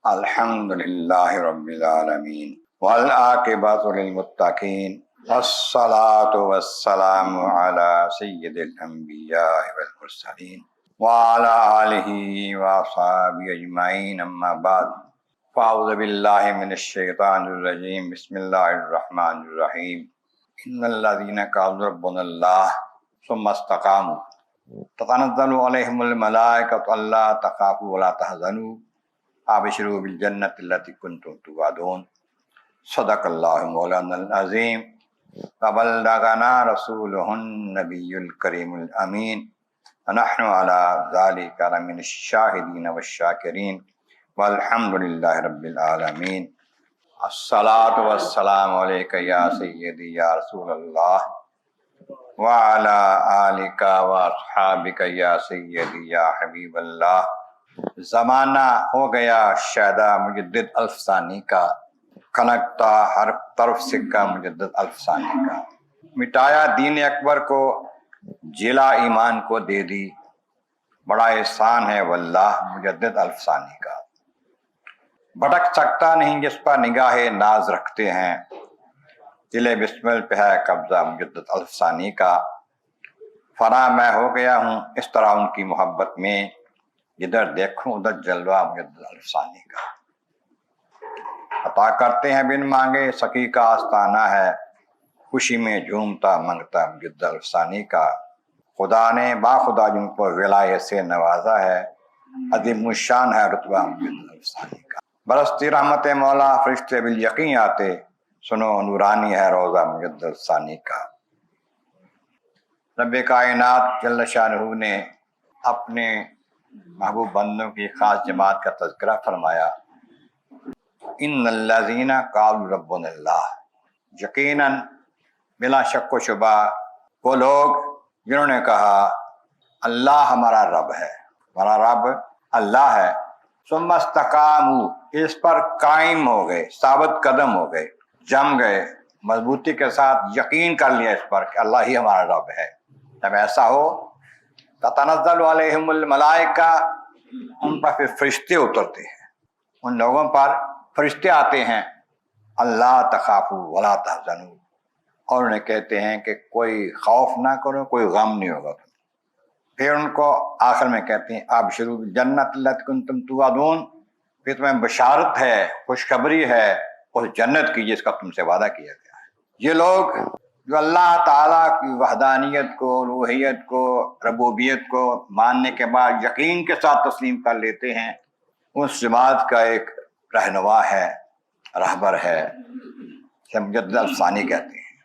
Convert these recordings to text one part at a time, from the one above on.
الحمد للہ رب العالمین والعاقبۃ للمتقین والصلاة والسلام علی سید الانبیاء والمرسلین وعلی آلہ واصحابہ اجمعین، اما بعد فاعوذ باللہ من الشیطان الرجیم، بسم اللہ الرحمن الرحیم۔ ان الذین قالوا ربنا اللہ ثم استقاموا تتنزل علیہم الملائکۃ الا تخافوا ولا تحزنوا ابشروا بالجنۃ التی کنتم توعدون۔ صدق اللہ مولانا العظیم وبلغنا رسولہ النبی الکریم الامین، ونحن علی ذلک لمن الشاہدین والشاکرین، والحمد للہ رب العالمین۔ الصلاۃ والسلام علیک یا سیدی یا رسول اللہ وعلی آلک واصحابک یا سیدی یا حبیب اللہ۔ زمانہ ہو گیا شیدا مجدد الفسانی کا، کھنکتا ہر طرف سکہ مجدد الفسانی کا۔ مٹایا دین اکبر کو، جلا ایمان کو دے دی، بڑا احسان ہے واللہ مجدد الفسانی کا۔ بھٹک سکتا نہیں جس پر نگاہ ناز رکھتے ہیں، دل بسمل پہ ہے قبضہ مجدد الفسانی کا۔ فنا میں ہو گیا ہوں اس طرح ان کی محبت میں، جدھر دیکھوں ادھر جلوہ مجدد الفسانی کا۔ عطا کرتے ہیں بن مانگے سخی کا آستانہ ہے، خوشی میں جھومتا منگتا مجدد الفسانی کا۔ خدا نے باخدا جن کو ولایت سے نوازا ہے، عظیم الشان ہے رتبہ مجدد الفسانی کا۔ برستی رحمت مولا فرشتے بالیقین آتے، سنو نورانی ہے روضہ مجدد الفسانی کا۔ رب کائنات جل شانہ نے اپنے محبوب بندوں کی خاص جماعت کا تذکرہ فرمایا، ان الذین قالوا ربنا اللہ، یقیناً بلا شک و شبہ وہ لوگ جنہوں نے کہا اللہ ہمارا رب ہے، ہمارا رب اللہ ہے، ثم استقاموا، اس پر قائم ہو گئے، ثابت قدم ہو گئے، جم گئے، مضبوطی کے ساتھ یقین کر لیا اس پر کہ اللہ ہی ہمارا رب ہے۔ جب ایسا ہو تتنزل علیہم الملائکہ، ان پر پھر فرشتے اترتے ہیں، ان لوگوں پر فرشتے آتے ہیں، اللہ تخافوا ولا تحزنوا، اور انہیں کہتے ہیں کہ کوئی خوف نہ کرو، کوئی غم نہیں ہوگا تم۔ پھر ان کو آخر میں کہتے ہیں ابشروا بالجنۃ التی کنتم توعدون، پھر تمہیں بشارت ہے، خوشخبری ہے اس جنت کی جس کا تم سے وعدہ کیا گیا ہے۔ یہ لوگ جو اللہ تعالیٰ کی وحدانیت کو، الوہیت کو، ربوبیت کو ماننے کے بعد یقین کے ساتھ تسلیم کر لیتے ہیں، اس جماعت کا ایک رہنما ہے، رہبر ہے، اسے مجدد الفسانی کہتے ہیں۔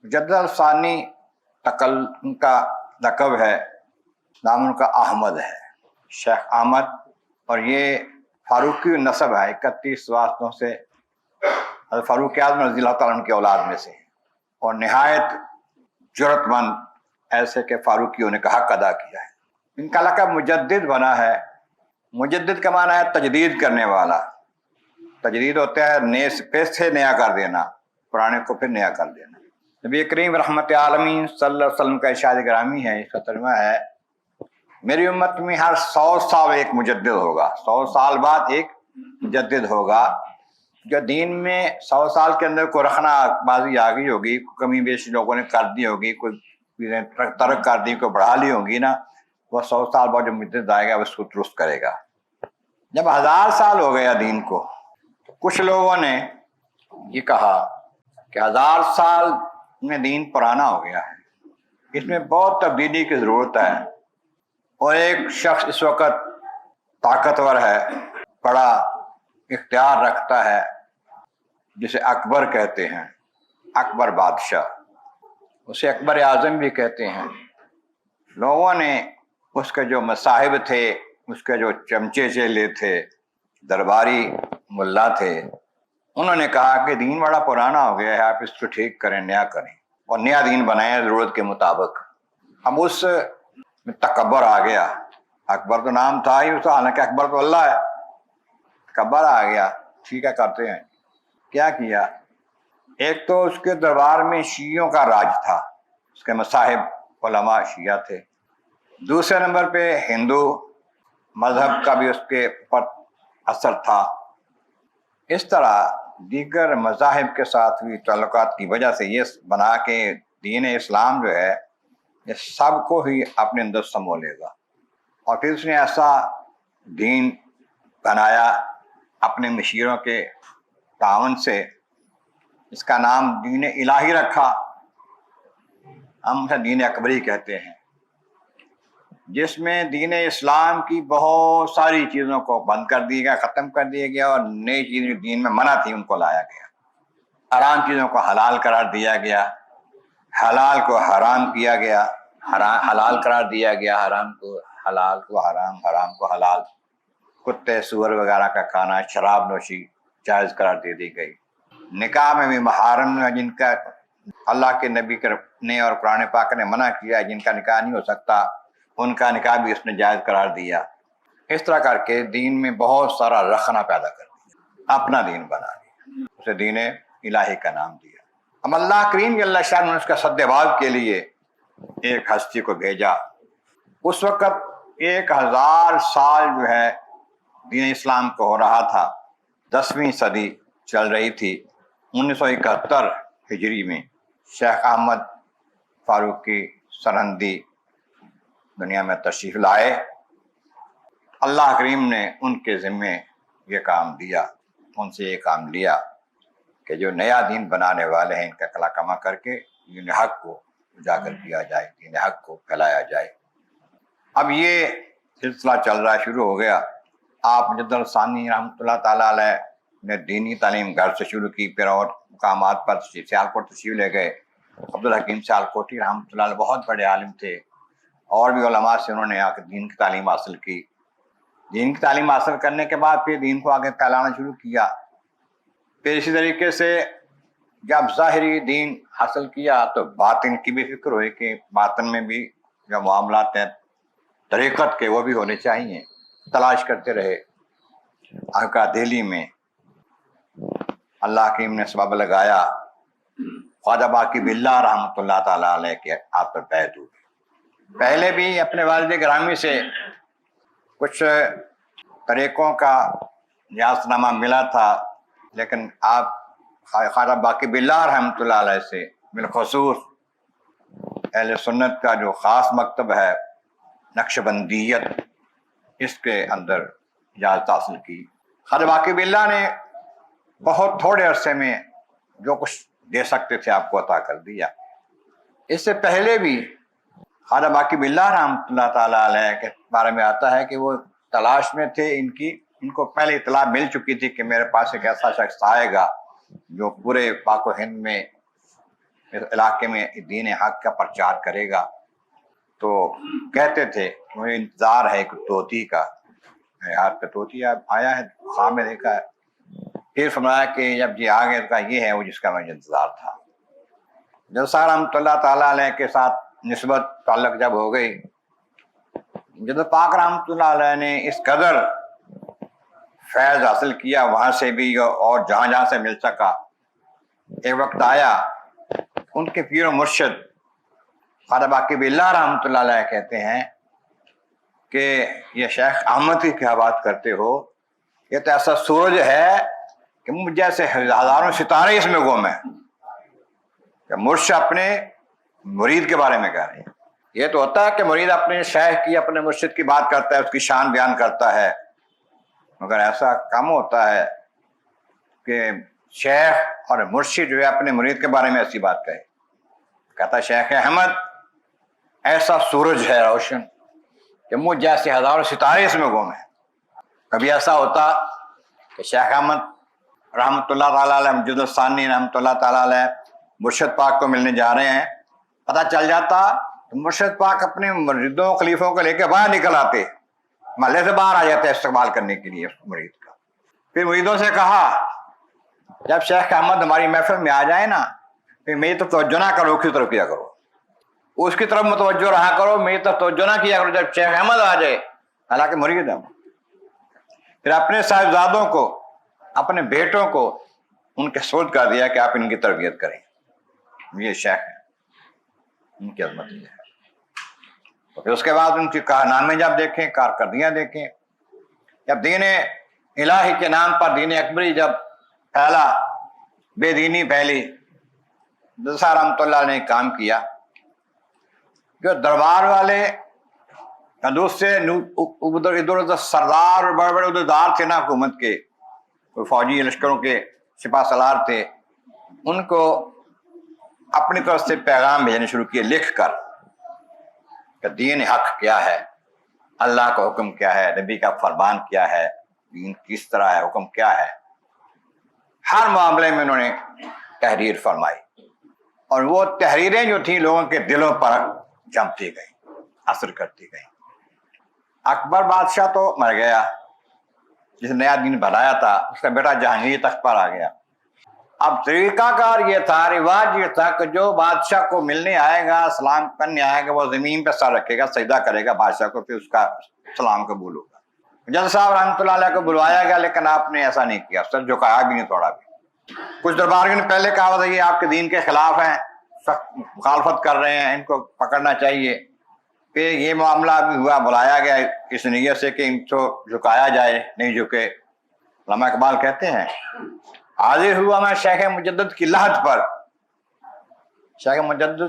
مجدد الفسانی ان کا لقب ہے، نام ان کا احمد ہے، شیخ احمد، اور یہ فاروقی نسب ہے، 31 واسطوں سے حضرت فاروق اعظم رضی اللہ تعالیٰ عنہ کی اولاد میں سے، اور نہایت جرت مند، ایسے کہ فاروقیوں نے کا حق ادا کیا ہے۔ ان کا لقب مجدد بنا ہے۔ مجدد کا معنی ہے تجدید کرنے والا۔ تجدید ہوتا ہے نئے پھر سے نیا کر دینا، پرانے کو پھر نیا کر دینا۔ نبی کریم رحمت عالمین صلی اللہ علیہ وسلم کا ارشاد گرامی ہے، اس کا ترجمہ ہے میری امت میں ہر 100 سال ایک مجدد ہوگا، 100 سال بعد ایک مجدد ہوگا۔ جو دین میں 100 سال کے اندر کوئی رخنا بازی آ گئی ہوگی، کمی بیشی لوگوں نے کر دی ہوگی، کوئی ترک کر دی، کوئی بڑھا لی ہوگی نا، وہ 100 سال بعد جو مجدد آئے گا اس کو درست کرے گا۔ جب 1000 سال ہو گیا دین کو، تو کچھ لوگوں نے یہ کہا کہ 1000 سال میں دین پرانا ہو گیا ہے، اس میں بہت تبدیلی کی ضرورت ہے۔ اور ایک شخص اس وقت طاقتور ہے، بڑا اختیار رکھتا ہے، جسے اکبر کہتے ہیں، اکبر بادشاہ، اسے اکبر اعظم بھی کہتے ہیں۔ لوگوں نے اس کے جو مصاحب تھے، اس کے جو چمچے چیلے تھے، درباری ملا تھے، انہوں نے کہا کہ دین بڑا پرانا ہو گیا ہے، آپ اس کو ٹھیک کریں، نیا کریں، اور نیا دین بنائیں ضرورت کے مطابق۔ اب اس میں تکبر آ گیا۔ اکبر تو نام تھا ہی اس کا، حالانکہ اکبر تو اللہ ہے۔ تکبر آ گیا، ٹھیک ہے کرتے ہیں۔ کیا کیا؟ ایک تو اس کے دربار میں شیعوں کا راج تھا، اس کے مصاحب علماء شیعہ تھے۔ دوسرے نمبر پہ ہندو مذہب کا بھی اس کے اوپر اثر تھا، اس طرح دیگر مذاہب کے ساتھ بھی تعلقات کی وجہ سے یہ بنا کہ دین اسلام جو ہے یہ سب کو ہی اپنے اندر سمو لے گا، اور پھر اس نے ایسا دین بنایا اپنے مشیروں کے تعاون سے، اس کا نام دین الہی رکھا، ہم اسے دین اکبری کہتے ہیں، جس میں دین اسلام کی بہت ساری چیزوں کو بند کر دیا گیا، ختم کر دیا گیا، اور نئی چیزیں جو دین میں منع تھی ان کو لایا گیا، حرام چیزوں کو حلال قرار دیا گیا، حلال کو حرام کیا گیا، حلال قرار دیا گیا، حرام کو حلال کو حرام، حرام کو حلال، کتے سور وغیرہ کا کھانا، شراب نوشی جائز قرار دے دی گئی۔ نکاح میں بھی محارم جن کا اللہ کے نبی نے اور قرآن پاک نے منع کیا، جن کا نکاح نہیں ہو سکتا، ان کا نکاح بھی اس نے جائز قرار دیا۔ اس طرح کر کے دین میں بہت سارا رخنہ پیدا کر دیا، اپنا دین بنا لیا، اسے دین الہی کا نام دیا۔ اب اللہ کریم جل شان نے اس کا سد باب کے لیے ایک ہستی کو بھیجا۔ اس وقت 1000 سال جو ہے دین اسلام کو ہو رہا تھا، 10ویں صدی چل رہی تھی۔ 1971 ہجری میں شیخ احمد فاروقی سرہندی دنیا میں تشریف لائے۔ اللہ کریم نے ان کے ذمے یہ کام دیا، ان سے یہ کام لیا کہ جو نیا دین بنانے والے ہیں ان کا کلا کما کر کے دین حق کو اجاگر کیا جائے، دین حق کو پھیلایا جائے۔ اب یہ سلسلہ چل رہا، شروع ہو گیا۔ آپ مجد الثانی رحمۃ اللہ تعالیٰ علیہ نے دینی تعلیم گھر سے شروع کی، پھر اور مقامات پر سیالکوٹ تشریف لے گئے۔ عبدالحکیم سیالکوٹی رحمۃ اللہ علیہ بہت بڑے عالم تھے، اور بھی علماء سے انہوں نے آ کے دین کی تعلیم حاصل کی۔ دین کی تعلیم حاصل کرنے کے بعد پھر دین کو آگے پھیلانا شروع کیا۔ پھر اسی طریقے سے جب ظاہری دین حاصل کیا تو باطن کی بھی فکر ہوئی کہ باطن میں بھی جو معاملات ہیں طریقت کے وہ بھی ہونے چاہیے، تلاش کرتے رہے۔ آقا دہلی میں اللہ کریم نے سبب لگایا، خواجہ باقی باللہ رحمۃ اللہ تعالیٰ علیہ کے آپ پر بیعت ہوئی۔ پہلے بھی اپنے والد گرامی سے کچھ طریقوں کا اجازت نامہ ملا تھا، لیکن آپ خواجہ باقی باللہ رحمۃ اللہ علیہ سے بالخصوص اہل سنت کا جو خاص مکتب ہے نقشبندیت، اس کے اندر اجازت حاصل کی۔ خواجہ باقی باللہ نے بہت تھوڑے عرصے میں جو کچھ دے سکتے تھے آپ کو عطا کر دیا۔ اس سے پہلے بھی خواجہ باقی باللہ رحمۃ اللہ تعالیٰ علیہ کے بارے میں آتا ہے کہ وہ تلاش میں تھے، ان کو پہلے اطلاع مل چکی تھی کہ میرے پاس ایک ایسا شخص آئے گا جو پورے پاک و ہند میں اس علاقے میں دین حق کا پرچار کرے گا۔ تو کہتے تھے مجھے انتظار ہے ایک طوطی کا، ہاتھ پہ طوطی آیا ہے، خواب میں دیکھا ہے۔ پھر فرمایا کہ جب یہ آ گیا تو یہ ہے وہ جس کا مجھے انتظار تھا۔ جلسہ رحمۃ اللہ تعالیٰ علیہ کے ساتھ نسبت تعلق جب ہو گئی، جب پاک رحمۃ اللہ علیہ نے اس قدر فیض حاصل کیا وہاں سے بھی اور جہاں جہاں سے مل سکا، ایک وقت آیا ان کے پیر و مرشد خواجہ باقی باللہ رحمۃ اللہ علیہ کہتے ہیں کہ یہ شیخ احمد کی کیا بات کرتے ہو، یہ تو ایسا سورج ہے کہ مجھ جیسے ہزاروں ستارے اس میں گم ہیں۔ کہ مرشد اپنے مرید کے بارے میں کہہ رہے ہیں۔ یہ تو ہوتا ہے کہ مرید اپنے شیخ کی، اپنے مرشد کی بات کرتا ہے، اس کی شان بیان کرتا ہے، مگر ایسا کم ہوتا ہے کہ شیخ اور مرشد جو ہے اپنے مرید کے بارے میں ایسی بات کہے۔ کہتا شیخ احمد ایسا سورج ہے روشن کہ مجھ جیسے ہزاروں ستارے اس میں گم ہیں۔ کبھی ایسا ہوتا کہ شیخ احمد رحمۃ اللہ تعالیٰ علیہ مجد الثانی رحمۃ اللہ تعالیٰ علیہ مرشد پاک کو ملنے جا رہے ہیں، پتہ چل جاتا تو مرشد پاک اپنے مریدوں خلیفوں کو لے کے باہر نکل آتے، محلے سے باہر آ جاتے استقبال کرنے کے لیے مرید کا۔ پھر مریدوں سے کہا جب شیخ احمد ہماری محفل میں آ جائے نا، پھر میری تو توجہ نہ کرو، اس کی طرف کیا کرو، اس کی طرف متوجہ رہا کرو، میری طرف توجہ نہ کیا کرو جب شیخ احمد آ جائے، حالانکہ مرید ہم۔ پھر اپنے صاحبزادوں کو، اپنے بیٹوں کو ان کے سپرد کر دیا کہ آپ ان کی تربیت کریں، یہ شیخ ہے، ان کی عظمت یہ ہے۔ پھر اس کے بعد ان کی کارنامے جب دیکھیں، کارکردگیاں دیکھیں، جب دین الہی کے نام پر دین اکبری جب پھیلا، بے دینی پھیلی. جلسہ رحمۃ اللہ نے کام کیا جو دربار والے دوسرے ادھر ادھر سردار اور بڑے بڑے عہدیدار تھے نا حکومت کے، کوئی فوجی لشکروں کے سپہ سالار تھے، ان کو اپنی طرف سے پیغام بھیجنے شروع کیے لکھ کر کہ دین حق کیا ہے، اللہ کا حکم کیا ہے، نبی کا فرمان کیا ہے، دین کس طرح ہے، حکم کیا ہے. ہر معاملے میں انہوں نے تحریر فرمائی، اور وہ تحریریں جو تھیں لوگوں کے دلوں پر جمتی گئیں، اثر کرتی گئیں. اکبر بادشاہ تو مر گیا، جس نے نیا دین بنایا تھا، اس کا بیٹا جہانگیر تخت پر آ گیا. اب طریقہ کار یہ تھا، رواج یہ تھا کہ جو بادشاہ کو ملنے آئے گا، سلام کرنے آئے گا، وہ زمین پہ سر رکھے گا، سجدہ کرے گا بادشاہ کو، پھر اس کا سلام قبول ہوگا. جج صاحب رحمۃ اللہ علیہ کو بلوایا گیا، لیکن آپ نے ایسا نہیں کیا، سر جھکایا بھی نہیں تھوڑا بھی. کچھ درباریوں نے پہلے کہا تھا یہ آپ کے دین کے خلاف ہیں، سخت مخالفت کر رہے ہیں، ان کو پکڑنا چاہیے. پھر یہ معاملہ بھی ہوا، بلایا گیا اس نیت سے کہ ان کو جھکایا جائے، نہیں جھکے. علامہ اقبال کہتے ہیں حاضر ہوا میں شیخ مجدد کی لحد پر. شیخ مجدد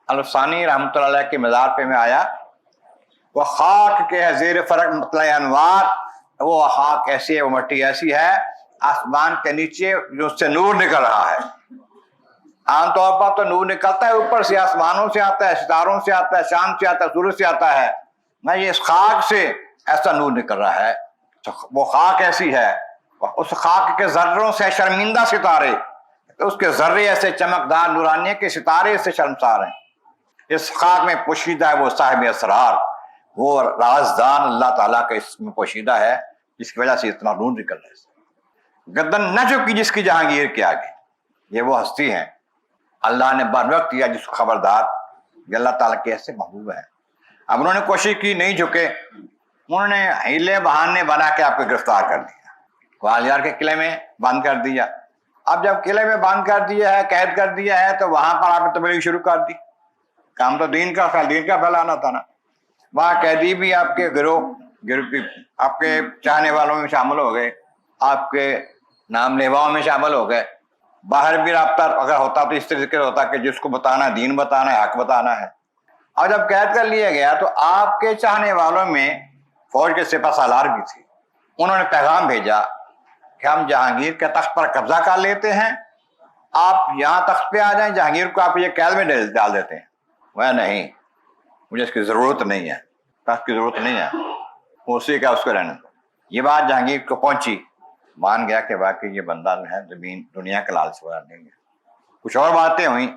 الفسانی رحمۃ اللہ علیہ کے مزار پہ میں آیا. وہ خاک کے ہے زیر فرق مطلع انوار، وہ خاک ایسی ہے، وہ مٹی ایسی ہے آسمان کے نیچے جو اس سے نور نکل رہا ہے. عام طور پر تو نور نکلتا ہے اوپر سے، آسمانوں سے آتا ہے، ستاروں سے آتا ہے، چاند سے آتا ہے، سورج سے آتا ہے. نہ، یہ اس خاک سے ایسا نور نکل رہا ہے. وہ خاک ایسی ہے، اس خاک کے ذروں سے شرمندہ ستارے، اس کے ذرے ایسے چمکدار نورانیہ کے ستارے سے شرمسار ہیں. اس خاک میں پوشیدہ ہے وہ صاحب اسرار، وہ رازدان اللہ تعالیٰ کا اس میں پوشیدہ ہے، جس کی وجہ سے اتنا نور نکل رہا ہے. گردن نہ جھکی جس کی جہانگیر کے آگے. یہ وہ ہستی ہیں اللہ نے بر وقت کیا جس کو خبردار، یہ اللہ تعالیٰ کے ایسے محبوب ہیں. اب انہوں نے کوشش کی، نہیں جھکے، انہوں نے ہیلے بہانے بنا کے آپ کو گرفتار کر دیا، گوالیار کے قلعے میں بند کر دیا. اب جب قلعے میں بند کر دیا ہے، قید کر دیا ہے، تو وہاں پر آپ نے تبلیغ شروع کر دی. کام تو دین کا پھیلانا تھا نا. وہاں قیدی بھی آپ کے گروہ آپ کے چاہنے والوں میں شامل ہو گئے، آپ کے نام لیواؤں میں شامل ہو گئے. باہر بھی رابطہ اگر ہوتا تو اس طریقے سے ہوتا کہ جس کو بتانا ہے، دین بتانا ہے، حق بتانا ہے. اور جب قید کر لیا گیا تو آپ کے چاہنے والوں میں فوج کے سپہ سالار بھی تھے. انہوں نے پیغام بھیجا کہ ہم جہانگیر کے تخت پر قبضہ کر لیتے ہیں، آپ یہاں تخت پہ آ جائیں، جہانگیر کو آپ یہ قید میں ڈال دیتے ہیں. وہ نہیں، مجھے اس کی ضرورت نہیں ہے، تخت کی ضرورت نہیں ہے، اسی کا اس کو رہنے دو. یہ بات جہانگیر کو پہنچی، مان گیا کہ واقعی یہ بندہ جو ہے زمین دنیا کے لال سے نہیں ہے. کچھ اور باتیں ہوئیں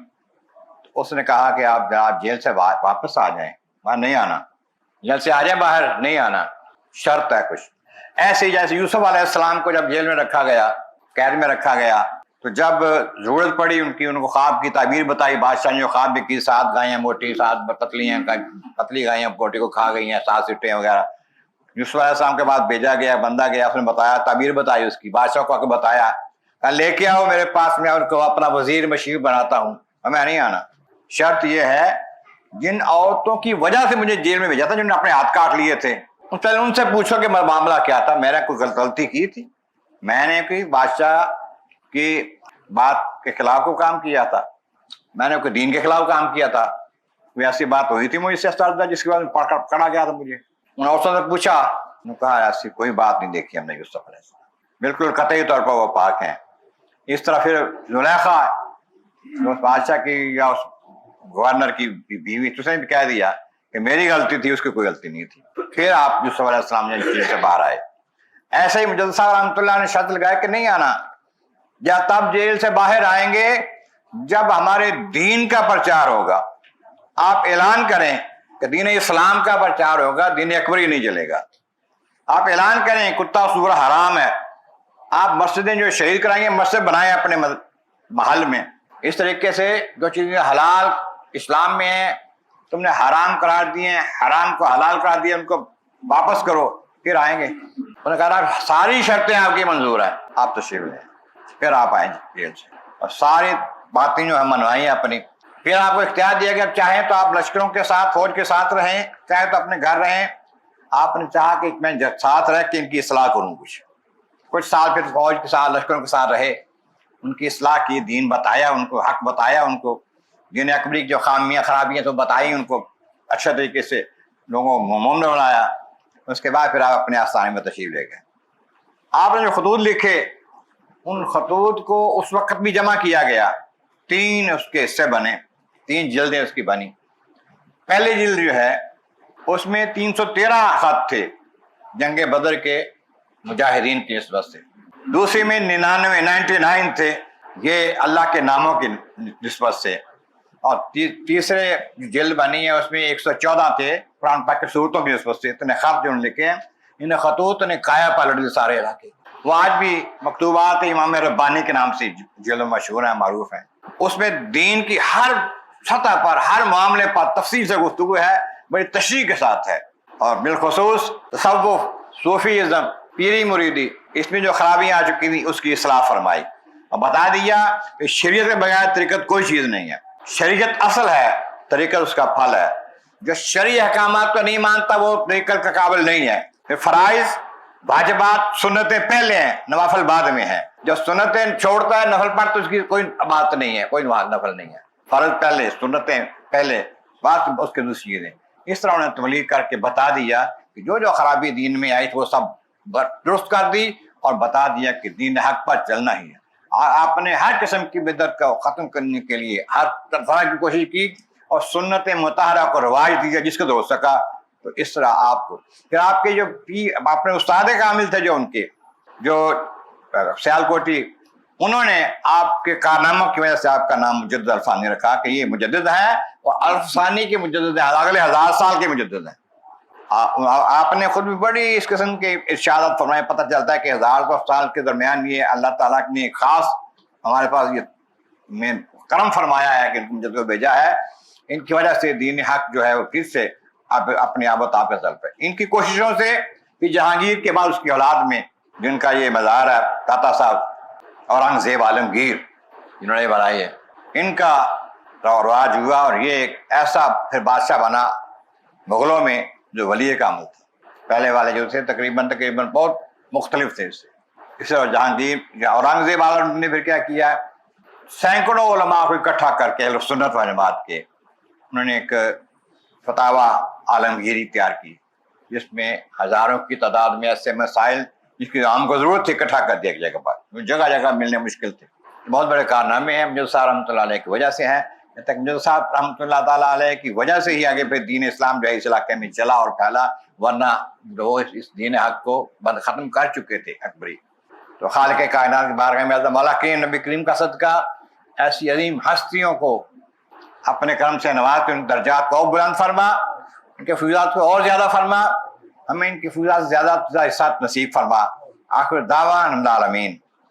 تو اس نے کہا کہ آپ جناب جیل سے واپس آ جائیں، وہاں نہیں آنا، جیل سے آ جائیں، باہر نہیں آنا، شرط ہے کچھ. ایسے جیسے یوسف علیہ السلام کو جب جیل میں رکھا گیا، قید میں رکھا گیا، تو جب ضرورت پڑی ان کو خواب کی تعبیر بتائی، بادشاہ نے جو خواب بھی کی، 7 گائیں موٹی، 7 پتلی ہیں، پتلی گائیں موٹی کو کھا گئی ہیں، 7 سٹیں وغیرہ. یوسف علیہ السلام کے بعد بھیجا گیا، بندہ گیا، اس نے بتایا، تعبیر بتائی اس کی، بادشاہ کو آ کے بتایا، لے کے آؤ میرے پاس، میں ان کو اپنا وزیر مشیر بناتا ہوں، میں نہیں آنا. شرط یہ ہے جن عورتوں کی وجہ سے مجھے جیل میں بھیجا تھا، جنہوں نے اپنے ہاتھ کاٹ لیے تھے، پہلے ان سے پوچھو کہ معاملہ کیا تھا، میں نے کوئی غلطی کی تھی، میں نے کوئی بادشاہ کی بات کے خلاف کو کام کیا تھا، میں نے کوئی دین کے خلاف کام کیا تھا، کوئی ایسی بات ہوئی تھی مجھ سے جس کے بعد پکڑا گیا تھا مجھے. ان عورتوں سے پوچھا، انہوں نے کہا ایسی کوئی بات نہیں دیکھی ہم نے یوسف علیہ السلام، بالکل قطعی طور پر وہ پاک ہیں. اس طرح پھر زلیخا اس بادشاہ کی یا اس گورنر کی بیوی، تو اس نے بھی کہہ دیا کہ میری غلطی تھی، اس کی کوئی غلطی نہیں تھی. پھر آپ یوسف علیہ السلام نے جیل سے باہر آئے. ایسے ہی مجدد صاحب رحمۃ اللہ نے شرط لگایا کہ نہیں آنا، یا تب جیل سے باہر آئیں گے جب ہمارے دین کا پرچار ہوگا. آپ اعلان کریں کہ دین اسلام کا پرچار ہوگا، دین اکبری نہیں چلے گا. آپ اعلان کریں کتا سور حرام ہے، آپ مسجدیں جو شہید کرائیں گے، مسجد بنائیں اپنے محل میں. اس طریقے سے جو چیزیں حلال اسلام میں ہیں تم نے حرام قرار دیے ہیں، حرام کو حلال قرار دیا، ان کو واپس کرو، پھر آئیں گے. انہوں نے کہا ساری شرطیں آپ کی منظور ہیں، آپ تشریف لیں. پھر آپ آئیں جیل سے، اور ساری باتیں جو ہم منوائی ہیں اپنی. پھر آپ کو اختیار دیا کہ اب چاہیں تو آپ لشکروں کے ساتھ، فوج کے ساتھ رہیں، چاہے تو اپنے گھر رہیں. آپ نے چاہا کہ میں ساتھ رہ کے ان کی اصلاح کروں، کچھ کچھ سال پھر فوج کے ساتھ لشکروں کے ساتھ رہے، ان کی اصلاح کی، دین بتایا ان کو، حق بتایا ان کو، دین اکبری کی جو خامیاں خرابیاں تو بتائی ان کو، اچھا طریقے سے لوگوں کو مومن بنایا۔ اس کے بعد پھر آپ اپنے آستانے میں تشریف لے گئے۔ آپ نے جو خطوط لکھے ان خطوط کو اس وقت بھی جمع کیا گیا، 3 اس کے حصے بنے، 3 جلدیں اس کی بنی۔ پہلی جلد جو ہے اس میں 313 خط تھے جنگ بدر کے مجاہدین کی نسبت سے، دوسری میں 99 تھے یہ اللہ کے ناموں کی نسبت سے، اور تیسرے جلد بنی ہے اس میں 114 تھے قرآن پاک کی صورتوں کی نسبت سے۔ اتنے خط جو لکھے ہیں، ان خطوط نے کایا پلٹ دی سارے علاقے۔ وہ آج بھی مکتوبات امام ربانی کے نام سے جلد مشہور ہیں، معروف ہیں۔ اس میں دین کی ہر سطح پر، ہر معاملے پر تفصیل سے گفتگو ہے، بڑی تشریح کے ساتھ ہے، اور بالخصوص تصوف، صوفیزم، پیری مریدی، اس میں جو خرابیاں آ چکی تھیں اس کی اصلاح فرمائی، اور بتا دیا کہ شریعت کے بغیر طریقت کوئی چیز نہیں ہے، شریعت اصل ہے، طریقت اس کا پھل ہے۔ جو شرعی احکامات کو نہیں مانتا وہ طریقت کا قابل نہیں ہے۔ پھر فرائض، واجبات، سنتیں پہلے ہیں، نوافل بعد میں ہیں۔ جو سنتیں چھوڑتا ہے نفل پر تو اس کی کوئی بات نہیں ہے، کوئی نفل نہیں ہے۔ فرض پہلے، سنتیں پہلے، بات اس کے دوسری چیزیں۔ اس طرح انہوں نے تبلیغ کر کے بتا دیا کہ جو خرابی دین میں آئی وہ سب درست کر دی، اور بتا دیا کہ دین حق پر چلنا ہی ہے۔ آپ نے ہر قسم کی بدعت کو ختم کرنے کے لیے ہر طرح کی کوشش کی، اور سنت مطہرہ کو رواج دیا جس کو ہو سکا۔ تو اس طرح آپ کو پھر آپ کے جو اپنے استاد کامل تھے جو ان کے جو سیالکوٹی، انہوں نے آپ کے کارناموں کی وجہ سے آپ کا نام مجدد الفانی رکھا کہ یہ مجدد ہے، اور الفانی کے مجدد ہیں، اگلے 1000 سال کے مجدد ہیں۔ آپ نے خود بھی بڑی اس قسم کے ارشادات فرمائے، پتہ چلتا ہے کہ 1000 سال کے درمیان یہ اللہ تعالیٰ نے خاص ہمارے پاس یہ میں کرم فرمایا ہے کہ مجدد کو بھیجا ہے۔ ان کی وجہ سے دین حق جو ہے وہ پھر سے اپنے آب و تاب پہ چل پہ۔ ان کی کوششوں سے کہ جہانگیر کے بعد اس کی اولاد میں جن کا یہ مزار ہے، داتا صاحب اورنگزیب عالمگیر جنہوں نے بنائی ہے، ان کا رواج ہوا، اور یہ ایک ایسا پھر بادشاہ بنا مغلوں میں جو ولی کامل تھا۔ پہلے والے جو تھے تقریباً بہت مختلف تھے اس سے۔ اس طرح جہانگیر اورنگزیب عالم نے پھر کیا کیا، سینکڑوں علماء کو اکٹھا کر کے اہل سنت و جماعت کے انہوں نے ایک فتاوی عالمگیری تیار کی، جس میں ہزاروں کی تعداد میں ایسے مسائل جس کی عام کو ضرورت تھی اکٹھا کر دیا ایک جگہ پر، جگہ جگہ ملنے مشکل تھے۔ بہت بڑے کارنامے ہیں مجدد صاحب رحمۃ اللہ علیہ کی وجہ سے ہیں، جب تک مجدد صاحب رحمۃ اللہ تعالیٰ علیہ کی وجہ سے ہی آگے پھر دین اسلام جو ہے اس علاقے میں چلا اور پھیلا، ورنہ وہ اس دین حق کو ختم کر چکے تھے اکبری۔ تو خالق کائنات کی بارگاہ میں اعظم مولا کریم نبی کریم کا صدقہ ایسی عظیم ہستیوں کو اپنے کرم سے نواز کے ان درجات کو بلند فرما، ان کے فیوزات کو اور زیادہ فرما، ہمیں ان کی فیوزات زیادہ حصہ نصیب فرما۔ آخر دعوان الحمد للہ العالمین۔